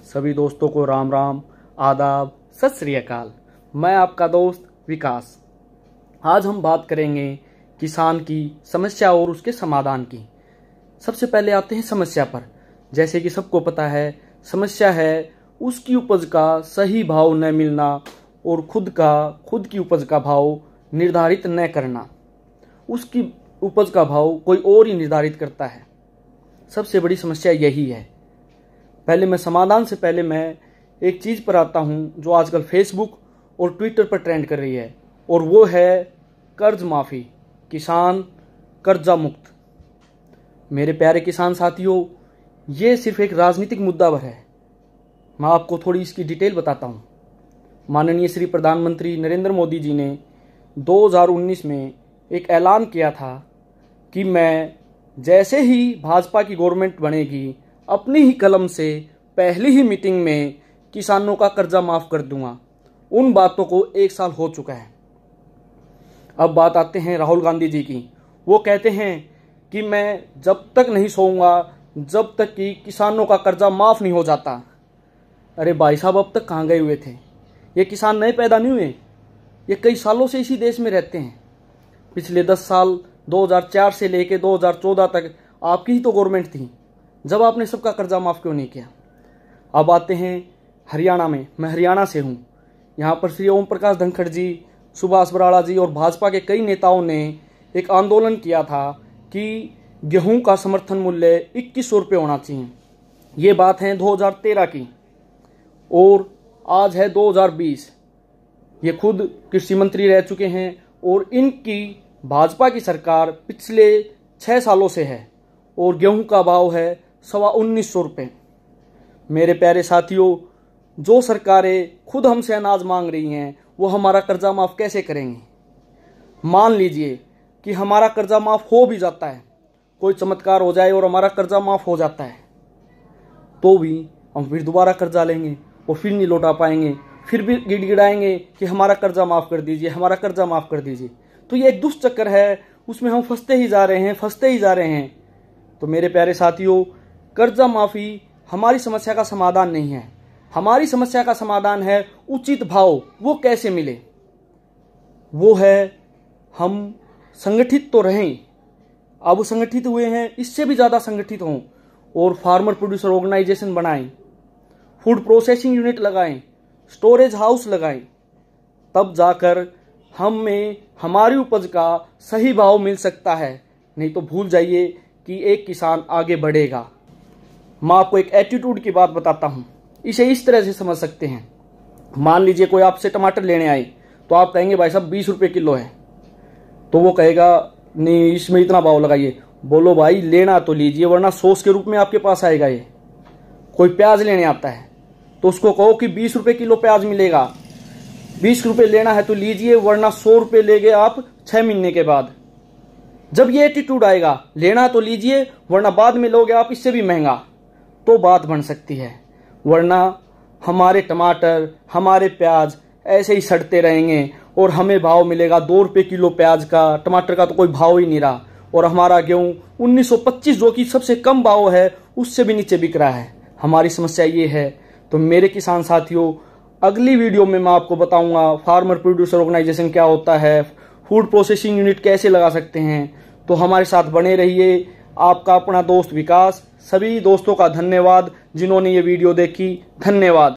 सभी दोस्तों को राम राम, आदाब, सत श्री अकाल। मैं आपका दोस्त विकास। आज हम बात करेंगे किसान की समस्या और उसके समाधान की। सबसे पहले आते हैं समस्या पर। जैसे कि सबको पता है, समस्या है उसकी उपज का सही भाव न मिलना और खुद की उपज का भाव निर्धारित न करना। उसकी उपज का भाव कोई और ही निर्धारित करता है। सबसे बड़ी समस्या यही है। पहले मैं समाधान से पहले मैं एक चीज़ पर आता हूँ जो आजकल फेसबुक और ट्विटर पर ट्रेंड कर रही है, और वो है कर्ज माफ़ी, किसान कर्जा मुक्त। मेरे प्यारे किसान साथियों, ये सिर्फ एक राजनीतिक मुद्दा पर है। मैं आपको थोड़ी इसकी डिटेल बताता हूँ। माननीय श्री प्रधानमंत्री नरेंद्र मोदी जी ने 2019 में एक ऐलान किया था कि मैं जैसे ही भाजपा की गवर्नमेंट बनेगी, अपनी ही कलम से पहली ही मीटिंग में किसानों का कर्जा माफ़ कर दूंगा। उन बातों को 1 साल हो चुका है। अब बात आते हैं राहुल गांधी जी की। वो कहते हैं कि मैं जब तक नहीं सोऊंगा जब तक कि किसानों का कर्जा माफ़ नहीं हो जाता। अरे भाई साहब, अब तक कहाँ गए हुए थे? ये किसान नए पैदा नहीं हुए, ये कई सालों से इसी देश में रहते हैं। पिछले 10 साल 2004 से लेके 2014 तक आपकी ही तो गवर्नमेंट थी, जब आपने सबका कर्जा माफ़ क्यों नहीं किया? अब आते हैं हरियाणा में। मैं हरियाणा से हूँ। यहाँ पर श्री ओम प्रकाश धनखड़ जी, सुभाष बराड़ा जी और भाजपा के कई नेताओं ने एक आंदोलन किया था कि गेहूं का समर्थन मूल्य 2100 रुपये होना चाहिए। ये बात है 2013 की, और आज है 2020। ये खुद कृषि मंत्री रह चुके हैं, और इनकी भाजपा की सरकार पिछले 6 सालों से है, और गेहूं का भाव है 1950 रुपये। मेरे प्यारे साथियों, जो सरकारें खुद हमसे अनाज मांग रही हैं, वो हमारा कर्जा माफ़ कैसे करेंगे? मान लीजिए कि हमारा कर्जा माफ़ हो भी जाता है, कोई चमत्कार हो जाए और हमारा कर्जा माफ़ हो जाता है, तो भी हम फिर दोबारा कर्जा लेंगे और फिर नहीं लौटा पाएंगे, फिर भी गिड़गिड़ाएंगे कि हमारा कर्जा माफ़ कर दीजिए, हमारा कर्जा माफ़ कर दीजिए। तो ये एक दुष्ट चक्कर है, उसमें हम फंसते ही जा रहे हैं। तो मेरे प्यारे साथियों, कर्जा माफ़ी हमारी समस्या का समाधान नहीं है। हमारी समस्या का समाधान है उचित भाव। वो कैसे मिले? वो है हम संगठित तो रहें, अब संगठित हुए हैं, इससे भी ज़्यादा संगठित हों और फार्मर प्रोड्यूसर ऑर्गेनाइजेशन बनाएं, फूड प्रोसेसिंग यूनिट लगाएं, स्टोरेज हाउस लगाएं। तब जाकर हमें हमारी उपज का सही भाव मिल सकता है। नहीं तो भूल जाइए कि एक किसान आगे बढ़ेगा। मैं आपको एक एटीट्यूड की बात बताता हूँ। इसे इस तरह से समझ सकते हैं। मान लीजिए कोई आपसे टमाटर लेने आए, तो आप कहेंगे भाई साहब 20 रुपये किलो है, तो वो कहेगा नहीं इसमें इतना भाव लगाइए। बोलो भाई लेना तो लीजिए, वरना सॉस के रूप में आपके पास आएगा ये। कोई प्याज लेने आता है तो उसको कहो कि 20 रुपये किलो प्याज मिलेगा, 20 रुपये लेना है तो लीजिए, वरना 100 रुपये लेंगे आप 6 महीने के बाद। जब ये एटीट्यूड आएगा, लेना तो लीजिए वरना बाद में लोगे आप इससे भी महंगा, तो बात बन सकती है। वरना हमारे टमाटर, हमारे प्याज ऐसे ही सड़ते रहेंगे और हमें भाव मिलेगा 2 रुपये किलो प्याज का, टमाटर का तो कोई भाव ही नहीं रहा, और हमारा गेहूं 1925 जो कि सबसे कम भाव है उससे भी नीचे बिक रहा है। हमारी समस्या ये है। तो मेरे किसान साथियों, अगली वीडियो में मैं आपको बताऊंगा फार्मर प्रोड्यूसर ऑर्गेनाइजेशन क्या होता है, फूड प्रोसेसिंग यूनिट कैसे लगा सकते हैं। तो हमारे साथ बने रहिए। आपका अपना दोस्त विकास। सभी दोस्तों का धन्यवाद जिन्होंने ये वीडियो देखी। धन्यवाद।